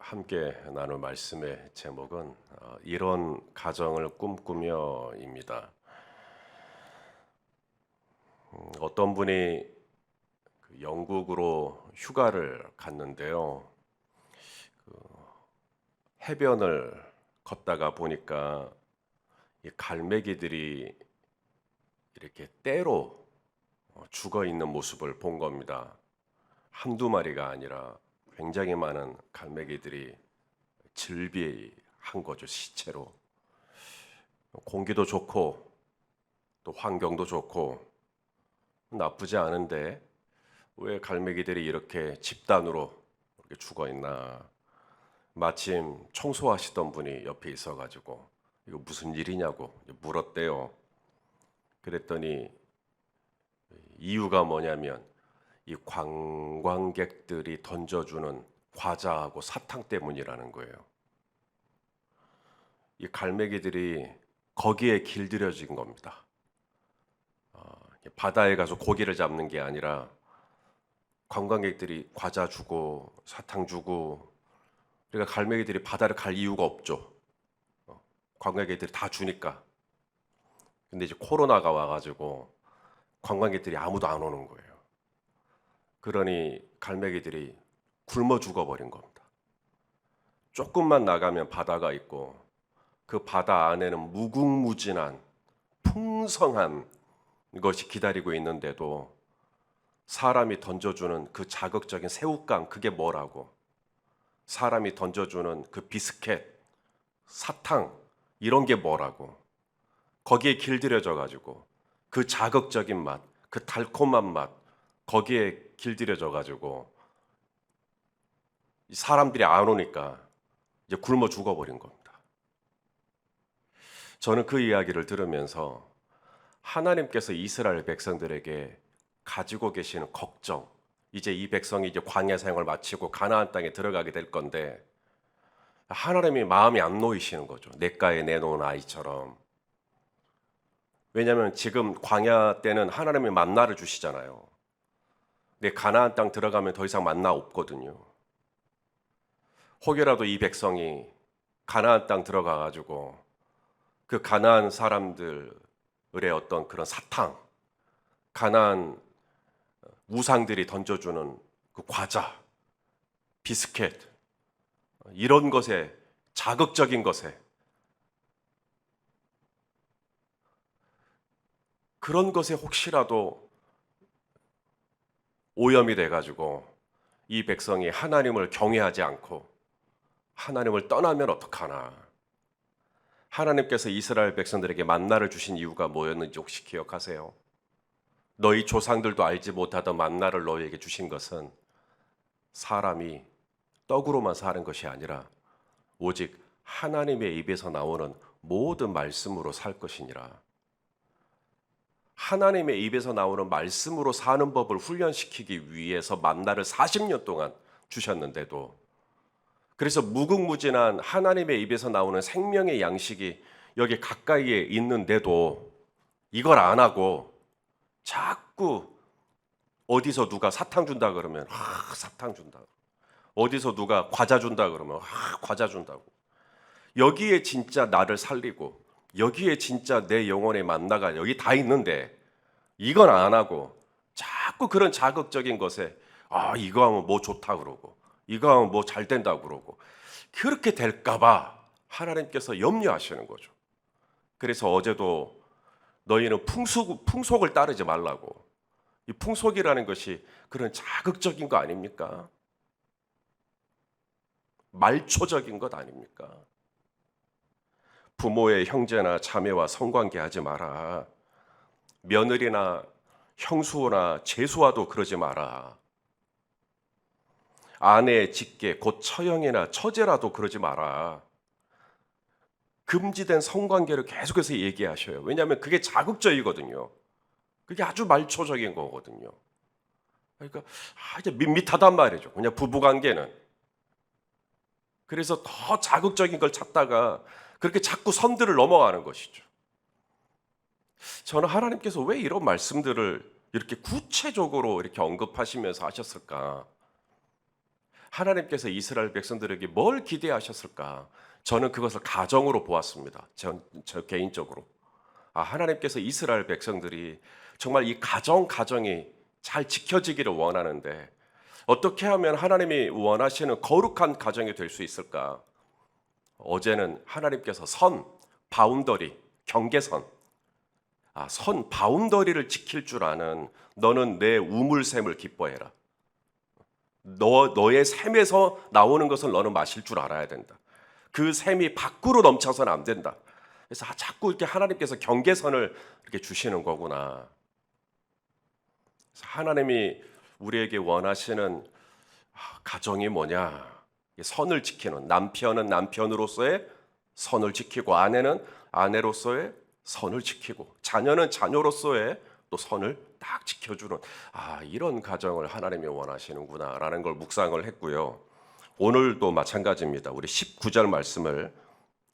함께 나눌 말씀의 제목은 이런 가정을 꿈꾸며입니다. 어떤 분이 영국으로 휴가를 갔는데요. 해변을 걷다가 보니까 이 갈매기들이 이렇게 떼로 죽어 있는 모습을 본 겁니다. 한두 마리가 아니라 굉장히 많은 갈매기들이 즐비한 거죠, 시체로. 공기도 좋고 또 환경도 좋고 나쁘지 않은데 왜 갈매기들이 이렇게 집단으로 이렇게 죽어 있나? 마침 청소하시던 분이 옆에 있어가지고 이거 무슨 일이냐고 물었대요. 그랬더니 이유가 뭐냐면 이 관광객들이 던져주는 과자하고 사탕 때문이라는 거예요. 이 갈매기들이 거기에 길들여진 겁니다. 바다에 가서 고기를 잡는 게 아니라 관광객들이 과자 주고 사탕 주고, 그러니까 갈매기들이 바다를 갈 이유가 없죠. 관광객들이 다 주니까. 근데 이제 코로나가 와가지고 관광객들이 아무도 안 오는 거예요. 그러니 갈매기들이 굶어 죽어버린 겁니다. 조금만 나가면 바다가 있고 그 바다 안에는 무궁무진한 풍성한 것이 기다리고 있는데도 사람이 던져주는 그 자극적인 새우깡, 그게 뭐라고? 사람이 던져주는 그 비스켓, 사탕, 이런 게 뭐라고? 거기에 길들여져 가지고 그 자극적인 맛, 그 달콤한 맛, 거기에 길들여져 가지고 사람들이 안 오니까 이제 굶어 죽어버린 겁니다. 저는 그 이야기를 들으면서 하나님께서 이스라엘 백성들에게 가지고 계시는 걱정, 이제 이 백성이 이제 광야 생활을 마치고 가나안 땅에 들어가게 될 건데 하나님이 마음이 안 놓이시는 거죠. 냇가에 내놓은 아이처럼. 왜냐하면 지금 광야 때는 하나님이 만나를 주시잖아요. 근데 가나안 땅 들어가면 더 이상 만나 없거든요. 혹여라도 이 백성이 가나안 땅 들어가 가지고 그 가나안 사람들의 어떤 그런 사탕, 가나안 우상들이 던져주는 그 과자, 비스켓, 이런 것에, 자극적인 것에, 그런 것에 혹시라도 오염이 돼가지고 이 백성이 하나님을 경외하지 않고 하나님을 떠나면 어떡하나. 하나님께서 이스라엘 백성들에게 만나를 주신 이유가 뭐였는지 혹시 기억하세요? 너희 조상들도 알지 못하던 만나를 너희에게 주신 것은 사람이 떡으로만 사는 것이 아니라 오직 하나님의 입에서 나오는 모든 말씀으로 살 것이니라. 하나님의 입에서 나오는 말씀으로 사는 법을 훈련시키기 위해서 만나를 40년 동안 주셨는데도, 그래서 무궁무진한 하나님의 입에서 나오는 생명의 양식이 여기 가까이에 있는데도 이걸 안 하고 자꾸 어디서 누가 사탕 준다 그러면 사탕 준다, 어디서 누가 과자 준다 그러면 과자 준다고, 여기에 진짜 나를 살리고 여기에 진짜 내 영혼의 만나가 여기 다 있는데 이건 안 하고 자꾸 그런 자극적인 것에 이거 하면 뭐 좋다 그러고 이거 하면 뭐 잘 된다 그러고, 그렇게 될까 봐 하나님께서 염려하시는 거죠. 그래서 어제도 너희는 풍속을 따르지 말라고. 이 풍속이라는 것이 그런 자극적인 거 아닙니까? 말초적인 것 아닙니까? 부모의 형제나 자매와 성관계하지 마라. 며느리나 형수나 제수와도 그러지 마라. 아내의 직계 곧 처형이나 처제라도 그러지 마라. 금지된 성관계를 계속해서 얘기하셔요. 왜냐하면 그게 자극적이거든요. 그게 아주 말초적인 거거든요. 그러니까 이제 밋밋하단 말이죠. 그냥 부부관계는. 그래서 더 자극적인 걸 찾다가 그렇게 자꾸 선들을 넘어가는 것이죠. 저는 하나님께서 왜 이런 말씀들을 이렇게 구체적으로 이렇게 언급하시면서 하셨을까? 하나님께서 이스라엘 백성들에게 뭘 기대하셨을까? 저는 그것을 가정으로 보았습니다. 저 개인적으로. 하나님께서 이스라엘 백성들이 정말 이 가정이 잘 지켜지기를 원하는데 어떻게 하면 하나님이 원하시는 거룩한 가정이 될 수 있을까? 어제는 하나님께서 바운더리, 경계선, 바운더리를 지킬 줄 아는 너는 내 우물샘을 기뻐해라. 너의 샘에서 나오는 것을 너는 마실 줄 알아야 된다. 그 샘이 밖으로 넘쳐서는 안 된다. 그래서 자꾸 이렇게 하나님께서 경계선을 이렇게 주시는 거구나. 그래서 하나님이 우리에게 원하시는 가정이 뭐냐? 선을 지키는, 남편은 남편으로서의 선을 지키고 아내는 아내로서의 선을 지키고 자녀는 자녀로서의 또 선을 딱 지켜주는 이런 가정을 하나님이 원하시는구나라는 걸 묵상을 했고요. 오늘도 마찬가지입니다. 우리 19절 말씀을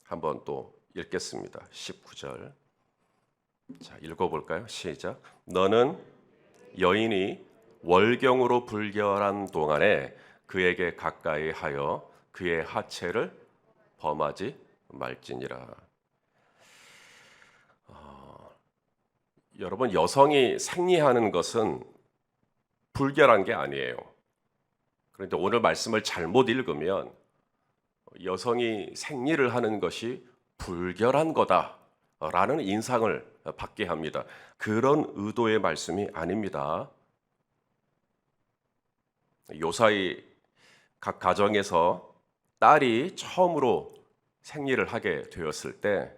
한번 또 읽겠습니다. 19절. 자, 읽어볼까요? 시작. 너는 여인이 월경으로 불결한 동안에 그에게 가까이 하여 그의 하체를 범하지 말지니라. 여러분, 여성이 생리하는 것은 불결한 게 아니에요. 그런데 오늘 말씀을 잘못 읽으면 여성이 생리를 하는 것이 불결한 거다라는 인상을 받게 합니다. 그런 의도의 말씀이 아닙니다. 요사이 각 가정에서 딸이 처음으로 생리를 하게 되었을 때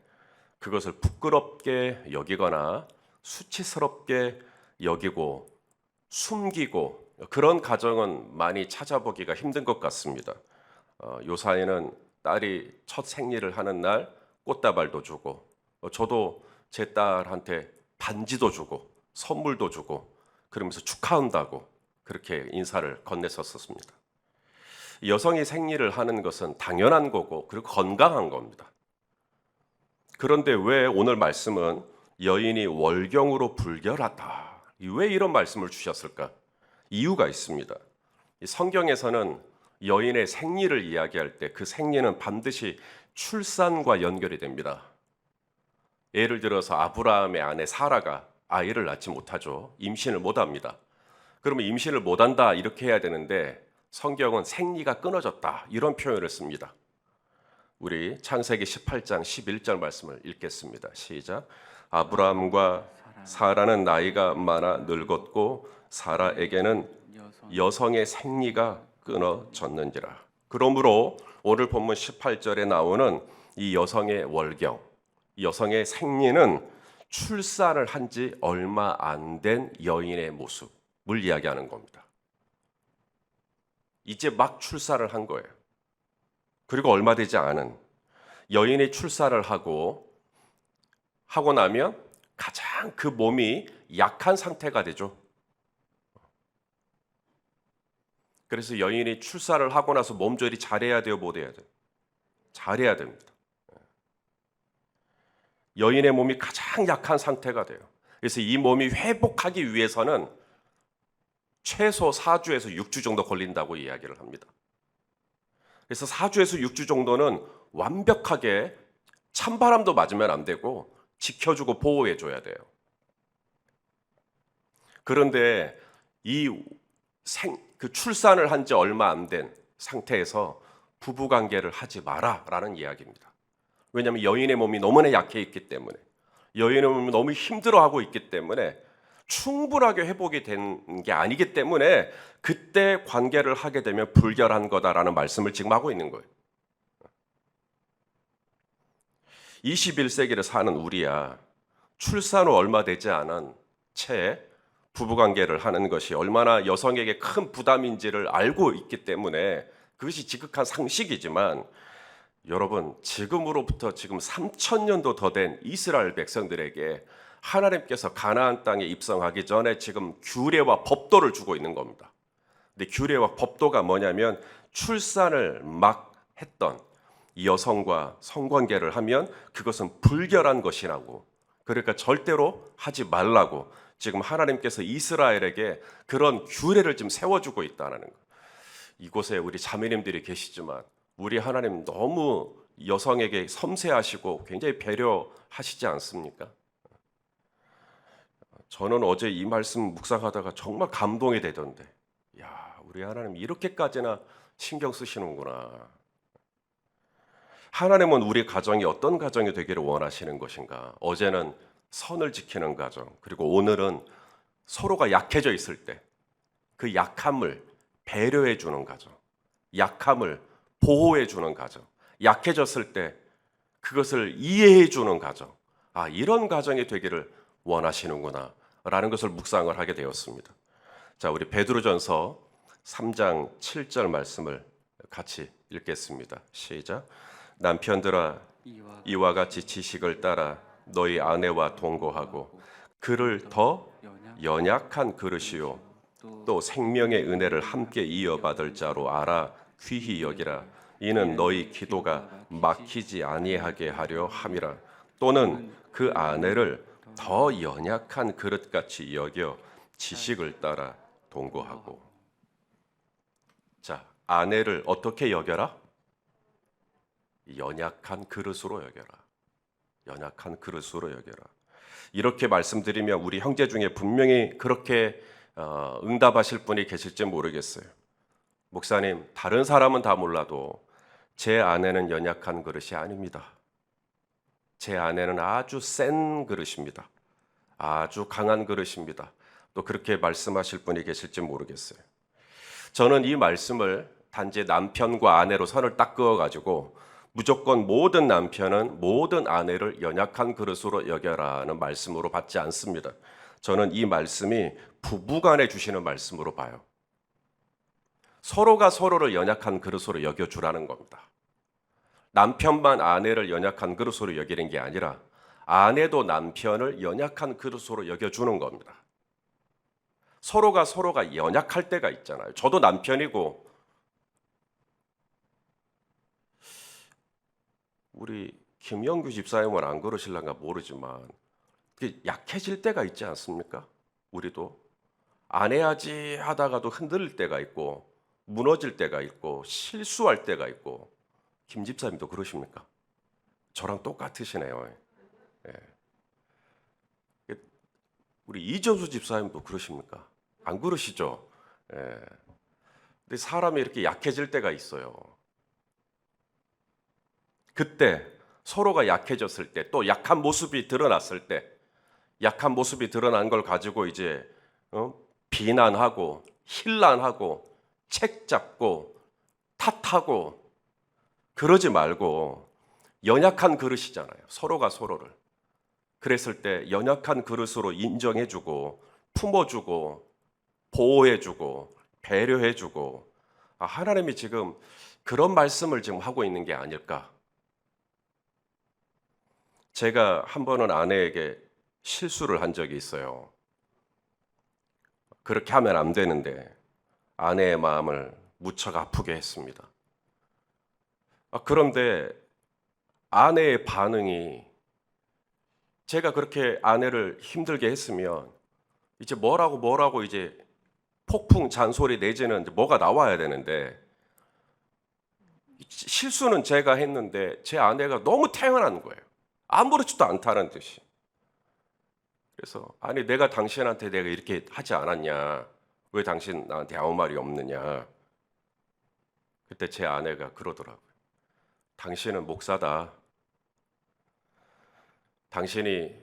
그것을 부끄럽게 여기거나 수치스럽게 여기고 숨기고 그런 가정은 많이 찾아보기가 힘든 것 같습니다. 요사이는 딸이 첫 생리를 하는 날 꽃다발도 주고 저도 제 딸한테 반지도 주고 선물도 주고 그러면서 축하한다고 그렇게 인사를 건넸었습니다. 여성이 생리를 하는 것은 당연한 거고 그리고 건강한 겁니다. 그런데 왜 오늘 말씀은 여인이 월경으로 불결하다. 왜 이런 말씀을 주셨을까? 이유가 있습니다. 성경에서는 여인의 생리를 이야기할 때 그 생리는 반드시 출산과 연결이 됩니다. 예를 들어서 아브라함의 아내 사라가 아이를 낳지 못하죠. 임신을 못합니다. 그러면 임신을 못한다 이렇게 해야 되는데 성경은 생리가 끊어졌다 이런 표현을 씁니다. 우리 창세기 18장 11절 말씀을 읽겠습니다. 시작. 아브라함과 사라는 나이가 많아 늙었고 사라에게는 여성의 생리가 끊어졌는지라. 그러므로 오늘 본문 18절에 나오는 이 여성의 월경, 여성의 생리는 출산을 한 지 얼마 안 된 여인의 모습을 이야기하는 겁니다. 이제 막 출산을 한 거예요. 그리고 얼마 되지 않은 여인이 출산을 하고 나면 가장 그 몸이 약한 상태가 되죠. 그래서 여인이 출산을 하고 나서 몸조리 잘해야 돼요, 못 해야 돼요? 잘해야 됩니다. 여인의 몸이 가장 약한 상태가 돼요. 그래서 이 몸이 회복하기 위해서는 최소 4주에서 6주 정도 걸린다고 이야기를 합니다. 그래서 4주에서 6주 정도는 완벽하게 찬바람도 맞으면 안 되고 지켜주고 보호해줘야 돼요. 그런데 그 출산을 한 지 얼마 안 된 상태에서 부부관계를 하지 마라라는 이야기입니다. 왜냐하면 여인의 몸이 너무나 약해 있기 때문에 여인의 몸이 너무 힘들어하고 있기 때문에 충분하게 회복이 된 게 아니기 때문에 그때 관계를 하게 되면 불결한 거다라는 말씀을 지금 하고 있는 거예요. 21세기를 사는 우리야 출산 후 얼마 되지 않은 채 부부관계를 하는 것이 얼마나 여성에게 큰 부담인지를 알고 있기 때문에 그것이 지극한 상식이지만 여러분 지금으로부터 지금 3,000년도 더 된 이스라엘 백성들에게 하나님께서 가나안 땅에 입성하기 전에 지금 규례와 법도를 주고 있는 겁니다. 근데 규례와 법도가 뭐냐면 출산을 막 했던 여성과 성관계를 하면 그것은 불결한 것이라고, 그러니까 절대로 하지 말라고 지금 하나님께서 이스라엘에게 그런 규례를 지금 세워주고 있다는 거예요. 이곳에 우리 자매님들이 계시지만 우리 하나님 너무 여성에게 섬세하시고 굉장히 배려하시지 않습니까? 저는 어제 이 말씀 묵상하다가 정말 감동이 되던데, 야, 우리 하나님 이렇게까지나 신경 쓰시는구나. 하나님은 우리 가정이 어떤 가정이 되기를 원하시는 것인가? 어제는 선을 지키는 가정, 그리고 오늘은 서로가 약해져 있을 때 그 약함을 배려해 주는 가정, 약함을 보호해 주는 가정, 약해졌을 때 그것을 이해해 주는 가정, 아, 이런 가정이 되기를 원하시는구나 라는 것을 묵상을 하게 되었습니다. 자, 우리 베드로전서 3장 7절 말씀을 같이 읽겠습니다. 시작. 남편들아, 이와 같이 지식을 따라 너희 아내와 동거하고 그를 더 연약한 그릇이요 또 생명의 은혜를 함께 이어받을 자로 알아 귀히 여기라. 이는 너희 기도가 막히지 아니하게 하려 함이라. 또는 그 아내를 더 연약한 그릇같이 여겨 지식을 따라 동거하고. 자, 아내를 어떻게 여겨라? 연약한 그릇으로 여겨라. 연약한 그릇으로 여겨라. 이렇게 말씀드리면 우리 형제 중에 분명히 그렇게 응답하실 분이 계실지 모르겠어요. 목사님, 다른 사람은 다 몰라도 제 아내는 연약한 그릇이 아닙니다. 제 아내는 아주 센 그릇입니다. 아주 강한 그릇입니다. 또 그렇게 말씀하실 분이 계실지 모르겠어요. 저는 이 말씀을 단지 남편과 아내로 선을 딱 그어가지고 무조건 모든 남편은 모든 아내를 연약한 그릇으로 여겨라는 말씀으로 받지 않습니다. 저는 이 말씀이 부부간에 주시는 말씀으로 봐요. 서로가 서로를 연약한 그릇으로 여겨주라는 겁니다. 남편만 아내를 연약한 그릇으로 여기는 게 아니라 아내도 남편을 연약한 그릇으로 여겨주는 겁니다. 서로가 연약할 때가 있잖아요. 저도 남편이고 우리 김영규 집사님은 안 그러실란가 모르지만 약해질 때가 있지 않습니까? 우리도 안 해야지 하다가도 흔들릴 때가 있고 무너질 때가 있고 실수할 때가 있고 김 집사님도 그러십니까? 저랑 똑같으시네요. 예. 우리 이정수 집사님도 그러십니까? 안 그러시죠? 예. 근데 사람이 이렇게 약해질 때가 있어요. 그때 서로가 약해졌을 때 또 약한 모습이 드러났을 때 약한 모습이 드러난 걸 가지고 이제 비난하고 힐난하고 책잡고 탓하고 그러지 말고 연약한 그릇이잖아요. 서로가 서로를. 그랬을 때 연약한 그릇으로 인정해주고 품어주고 보호해주고 배려해주고 하나님이 지금 그런 말씀을 지금 하고 있는 게 아닐까. 제가 한 번은 아내에게 실수를 한 적이 있어요. 그렇게 하면 안 되는데 아내의 마음을 무척 아프게 했습니다. 그런데 아내의 반응이 제가 그렇게 아내를 힘들게 했으면 이제 뭐라고 이제 폭풍 잔소리 내지는 이제 뭐가 나와야 되는데 실수는 제가 했는데 제 아내가 너무 태연한 거예요. 아무렇지도 않다는 듯이. 그래서 아니 내가 당신한테 내가 이렇게 하지 않았냐? 왜 당신 나한테 아무 말이 없느냐? 그때 제 아내가 그러더라고요. 당신은 목사다. 당신이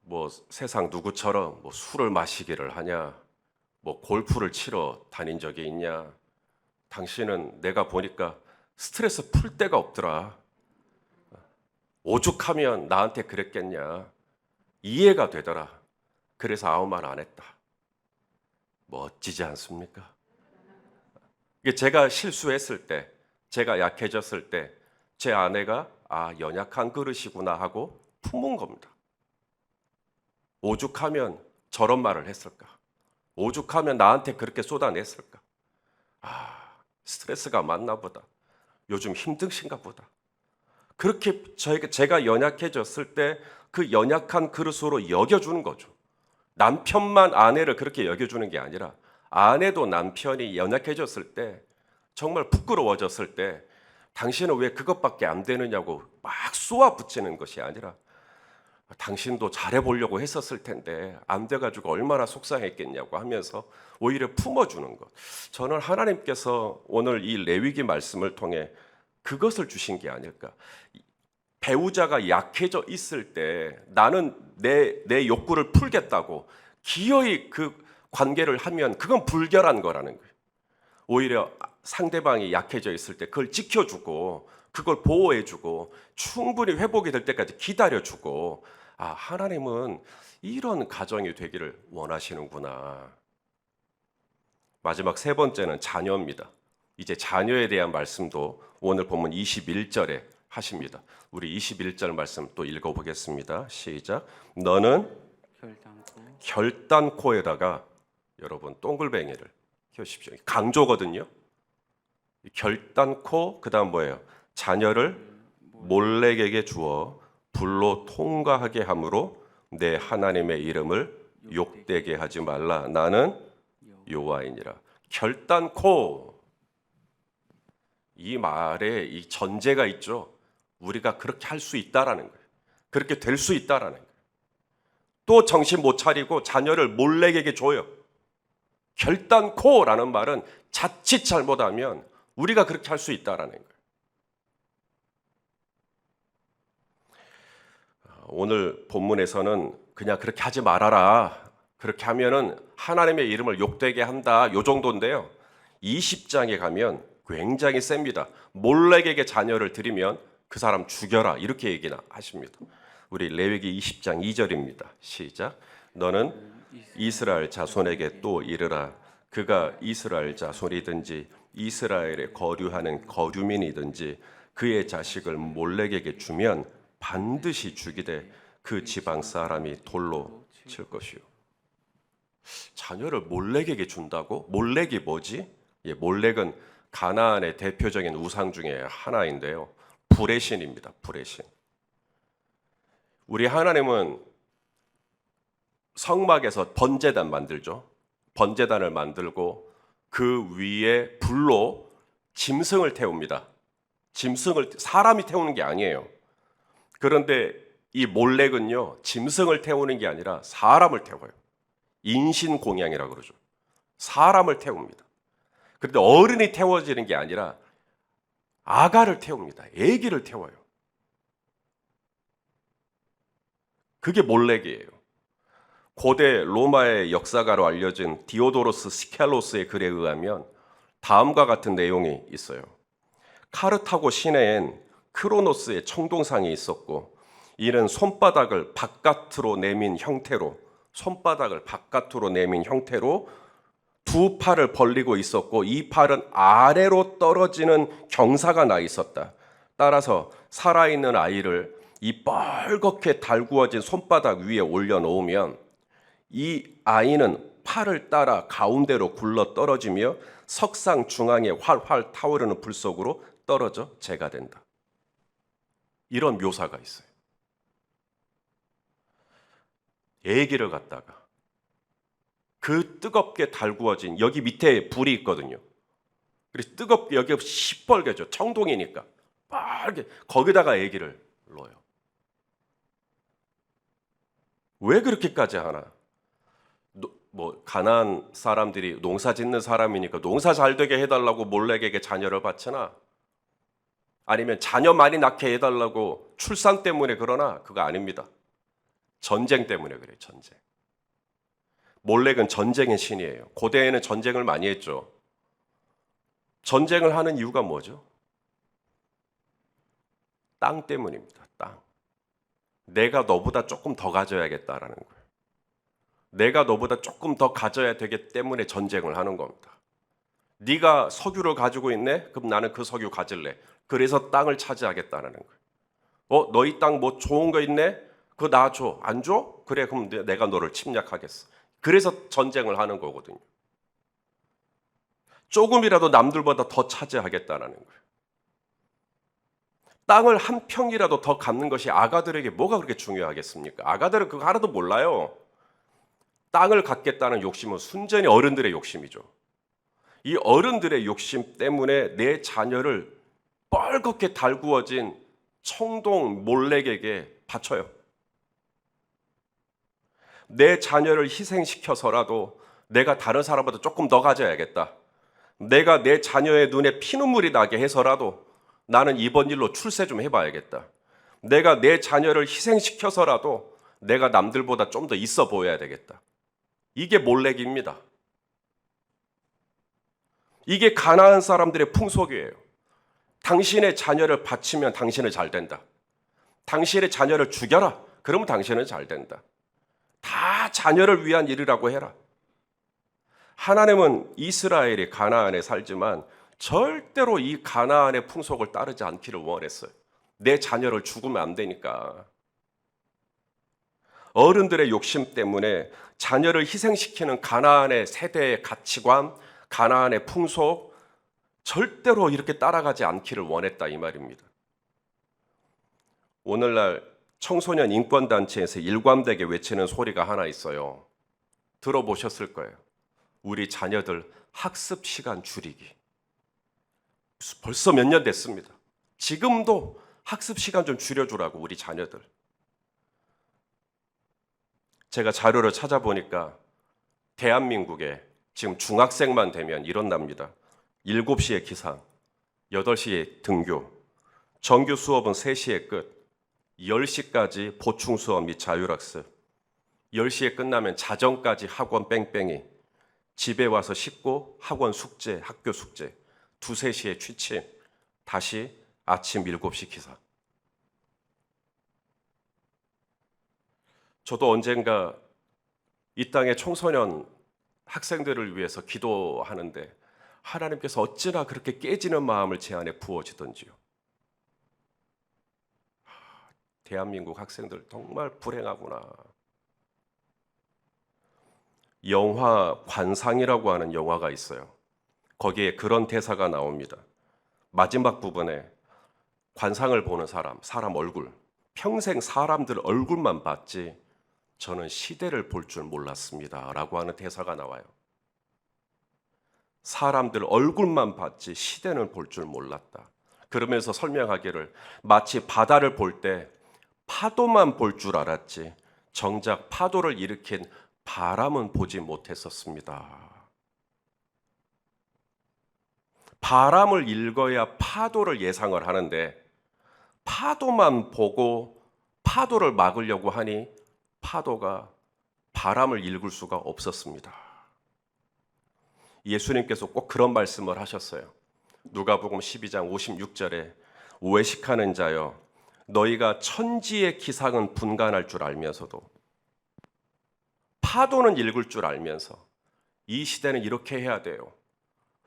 뭐 세상 누구처럼 뭐 술을 마시기를 하냐? 뭐 골프를 치러 다닌 적이 있냐? 당신은 내가 보니까 스트레스 풀 데가 없더라. 오죽하면 나한테 그랬겠냐? 이해가 되더라. 그래서 아무 말 안 했다. 멋지지 않습니까? 이게 제가 실수했을 때, 제가 약해졌을 때, 제 아내가 연약한 그릇이구나 하고 품은 겁니다. 오죽하면 저런 말을 했을까? 오죽하면 나한테 그렇게 쏟아냈을까? 스트레스가 많나 보다. 요즘 힘드신가 보다. 그렇게 제가 연약해졌을 때 그 연약한 그릇으로 여겨주는 거죠. 남편만 아내를 그렇게 여겨주는 게 아니라 아내도 남편이 연약해졌을 때 정말 부끄러워졌을 때 당신은 왜 그것밖에 안 되느냐고 막 쏘아붙이는 것이 아니라 당신도 잘해보려고 했었을 텐데 안 돼가지고 얼마나 속상했겠냐고 하면서 오히려 품어주는 것. 저는 하나님께서 오늘 이 레위기 말씀을 통해 그것을 주신 게 아닐까. 배우자가 약해져 있을 때 나는 내 욕구를 풀겠다고 기어이 그 관계를 하면 그건 불결한 거라는 거예요. 오히려 상대방이 약해져 있을 때 그걸 지켜주고 그걸 보호해주고 충분히 회복이 될 때까지 기다려주고, 아, 하나님은 이런 가정이 되기를 원하시는구나. 마지막 세 번째는 자녀입니다. 이제 자녀에 대한 말씀도 오늘 본문 21절에 하십니다. 우리 21절 말씀 또 읽어보겠습니다. 시작. 너는 결단코에다가 여러분 동글뱅이를 켜십시오. 강조거든요. 결단코 그다음 뭐예요? 자녀를 몰렉에게 주어 불로 통과하게 함으로 내 하나님의 이름을 욕되게 하지 말라. 나는 여호와이니라. 결단코, 이 말에 이 전제가 있죠. 우리가 그렇게 할 수 있다라는 거예요. 그렇게 될 수 있다라는 거예요. 또 정신 못 차리고 자녀를 몰렉에게 줘요. 결단코라는 말은 자칫 잘못하면 우리가 그렇게 할 수 있다라는 거예요. 오늘 본문에서는 그냥 그렇게 하지 말아라, 그렇게 하면은 하나님의 이름을 욕되게 한다, 요 정도인데요. 20장에 가면 굉장히 셉니다. 몰렉에게 자녀를 드리면 그 사람 죽여라, 이렇게 얘기나 하십니다. 우리 레위기 20장 2절입니다. 시작. 너는 이스라엘 자손에게 또 이르라. 그가 이스라엘 자손이든지 이스라엘에 거류하는 거류민이든지 그의 자식을 몰렉에게 주면 반드시 죽이되 그 지방 사람이 돌로 칠 것이요. 자녀를 몰렉에게 준다고? 몰렉이 뭐지? 예, 몰렉은 가나안의 대표적인 우상 중에 하나인데요. 불의 신입니다. 불의 신. 우리 하나님은 성막에서 번제단 만들죠. 번제단을 만들고 그 위에 불로 짐승을 태웁니다. 짐승을 사람이 태우는 게 아니에요. 그런데 이 몰렉은요, 짐승을 태우는 게 아니라 사람을 태워요. 인신공양이라고 그러죠. 사람을 태웁니다. 그런데 어른이 태워지는 게 아니라 아가를 태웁니다. 아기를 태워요. 그게 몰렉이에요. 고대 로마의 역사가로 알려진 디오도로스 시켈로스의 글에 의하면 다음과 같은 내용이 있어요. 카르타고 시내엔 크로노스의 청동상이 있었고, 이는 손바닥을 바깥으로 내민 형태로 두 팔을 벌리고 있었고, 이 팔은 아래로 떨어지는 경사가 나 있었다. 따라서 살아있는 아이를 이 뻘겋게 달구어진 손바닥 위에 올려놓으면 이 아이는 팔을 따라 가운데로 굴러 떨어지며 석상 중앙에 활활 타오르는 불 속으로 떨어져 재가 된다. 이런 묘사가 있어요. 애기를 갖다가 그 뜨겁게 달구어진, 여기 밑에 불이 있거든요. 그래서 뜨겁게 여기 시뻘개져. 청동이니까 빨개. 거기다가 애기를 넣어요. 왜 그렇게까지 하나? 뭐 가나안 사람들이 농사 짓는 사람이니까 농사 잘 되게 해달라고 몰렉에게 자녀를 바치나? 아니면 자녀 많이 낳게 해달라고 출산 때문에 그러나? 그거 아닙니다. 전쟁 때문에 그래요. 전쟁. 몰렉은 전쟁의 신이에요. 고대에는 전쟁을 많이 했죠. 전쟁을 하는 이유가 뭐죠? 땅 때문입니다. 땅. 내가 너보다 조금 더 가져야겠다라는 거예요. 내가 너보다 조금 더 가져야 되기 때문에 전쟁을 하는 겁니다. 네가 석유를 가지고 있네? 그럼 나는 그 석유 가질래. 그래서 땅을 차지하겠다는 거예요. 너희 땅 뭐 좋은 거 있네? 그거 나 줘. 안 줘? 그래, 그럼 내가 너를 침략하겠어. 그래서 전쟁을 하는 거거든요. 조금이라도 남들보다 더 차지하겠다는 거예요. 땅을 한 평이라도 더 갖는 것이 아가들에게 뭐가 그렇게 중요하겠습니까? 아가들은 그거 하나도 몰라요. 땅을 갖겠다는 욕심은 순전히 어른들의 욕심이죠. 이 어른들의 욕심 때문에 내 자녀를 뻘겋게 달구어진 청동 몰렉에게 바쳐요. 내 자녀를 희생시켜서라도 내가 다른 사람보다 조금 더 가져야겠다. 내가 내 자녀의 눈에 피눈물이 나게 해서라도 나는 이번 일로 출세 좀 해봐야겠다. 내가 내 자녀를 희생시켜서라도 내가 남들보다 좀 더 있어 보여야 되겠다. 이게 몰렉입니다. 이게 가나안 사람들의 풍속이에요. 당신의 자녀를 바치면 당신은 잘 된다. 당신의 자녀를 죽여라. 그러면 당신은 잘 된다. 다 자녀를 위한 일이라고 해라. 하나님은 이스라엘이 가나안에 살지만 절대로 이 가나안의 풍속을 따르지 않기를 원했어요. 내 자녀를 죽으면 안 되니까. 어른들의 욕심 때문에 자녀를 희생시키는 가나안의 세대의 가치관, 가나안의 풍속, 절대로 이렇게 따라가지 않기를 원했다 이 말입니다. 오늘날 청소년 인권단체에서 일관되게 외치는 소리가 하나 있어요. 들어보셨을 거예요. 우리 자녀들 학습 시간 줄이기. 벌써 몇 년 됐습니다. 지금도 학습 시간 좀 줄여주라고 우리 자녀들. 제가 자료를 찾아보니까 대한민국에 지금 중학생만 되면 이런답니다. 7시에 기상, 8시에 등교, 정규 수업은 3시에 끝, 10시까지 보충 수업 및 자율학습, 10시에 끝나면 자정까지 학원 뺑뺑이, 집에 와서 씻고 학원 숙제, 학교 숙제, 2, 3시에 취침, 다시 아침 7시 기상. 저도 언젠가 이 땅의 청소년 학생들을 위해서 기도하는데 하나님께서 어찌나 그렇게 깨지는 마음을 제 안에 부어지던지요. 대한민국 학생들 정말 불행하구나. 영화 관상이라고 하는 영화가 있어요. 거기에 그런 대사가 나옵니다. 마지막 부분에 관상을 보는 사람 얼굴, 평생 사람들 얼굴만 봤지 저는 시대를 볼 줄 몰랐습니다 라고 하는 대사가 나와요. 사람들 얼굴만 봤지 시대는 볼 줄 몰랐다. 그러면서 설명하기를 마치 바다를 볼 때 파도만 볼 줄 알았지 정작 파도를 일으킨 바람은 보지 못했었습니다. 바람을 읽어야 파도를 예상을 하는데 파도만 보고 파도를 막으려고 하니 파도가 바람을 읽을 수가 없었습니다. 예수님께서 꼭 그런 말씀을 하셨어요. 누가복음 12장 56절에 외식하는 자여 너희가 천지의 기상은 분간할 줄 알면서도 파도는 읽을 줄 알면서 이 시대는 이렇게 해야 돼요.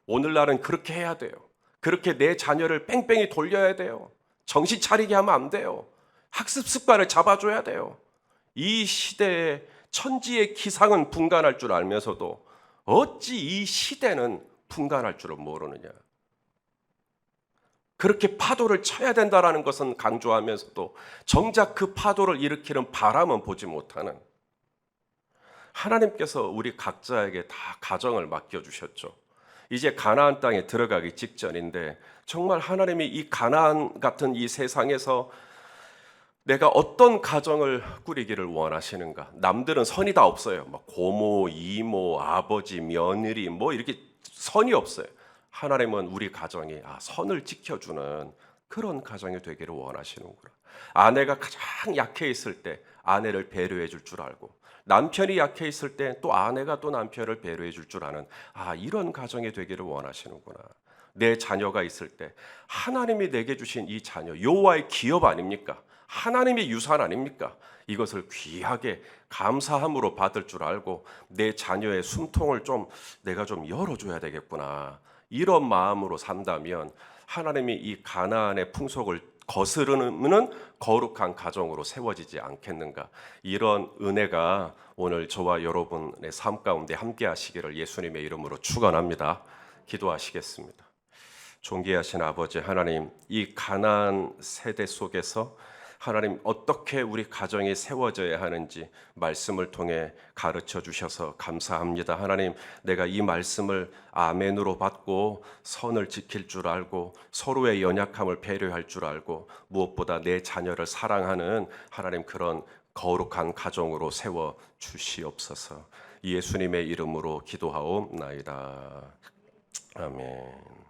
오늘날은 그렇게 해야 돼요. 그렇게 내 자녀를 뺑뺑이 돌려야 돼요. 정신 차리게 하면 안 돼요. 학습 습관을 잡아줘야 돼요. 이 시대에 천지의 기상은 분간할 줄 알면서도 어찌 이 시대는 분간할 줄은 모르느냐. 그렇게 파도를 쳐야 된다는 것은 강조하면서도 정작 그 파도를 일으키는 바람은 보지 못하는 하나님께서 우리 각자에게 다 가정을 맡겨주셨죠. 이제 가나안 땅에 들어가기 직전인데 정말 하나님이 이 가나안 같은 이 세상에서 내가 어떤 가정을 꾸리기를 원하시는가? 남들은 선이 다 없어요. 막 고모, 이모, 아버지, 며느리 뭐 이렇게 선이 없어요. 하나님은 우리 가정이 선을 지켜주는 그런 가정이 되기를 원하시는구나. 아내가 가장 약해 있을 때 아내를 배려해 줄 줄 알고 남편이 약해 있을 때 또 아내가 또 남편을 배려해 줄 줄 아는 이런 가정이 되기를 원하시는구나. 내 자녀가 있을 때 하나님이 내게 주신 이 자녀 여호와의 기업 아닙니까? 하나님의 유산 아닙니까? 이것을 귀하게 감사함으로 받을 줄 알고 내 자녀의 숨통을 내가 좀 열어줘야 되겠구나. 이런 마음으로 산다면 하나님이 이 가나안의 풍속을 거스르는 거룩한 가정으로 세워지지 않겠는가. 이런 은혜가 오늘 저와 여러분의 삶 가운데 함께 하시기를 예수님의 이름으로 축원합니다. 기도하시겠습니다. 존귀하신 아버지 하나님, 이 가나안 세대 속에서 하나님 어떻게 우리 가정이 세워져야 하는지 말씀을 통해 가르쳐 주셔서 감사합니다. 하나님, 내가 이 말씀을 아멘으로 받고 선을 지킬 줄 알고 서로의 연약함을 배려할 줄 알고 무엇보다 내 자녀를 사랑하는 하나님 그런 거룩한 가정으로 세워 주시옵소서. 예수님의 이름으로 기도하옵나이다. 아멘.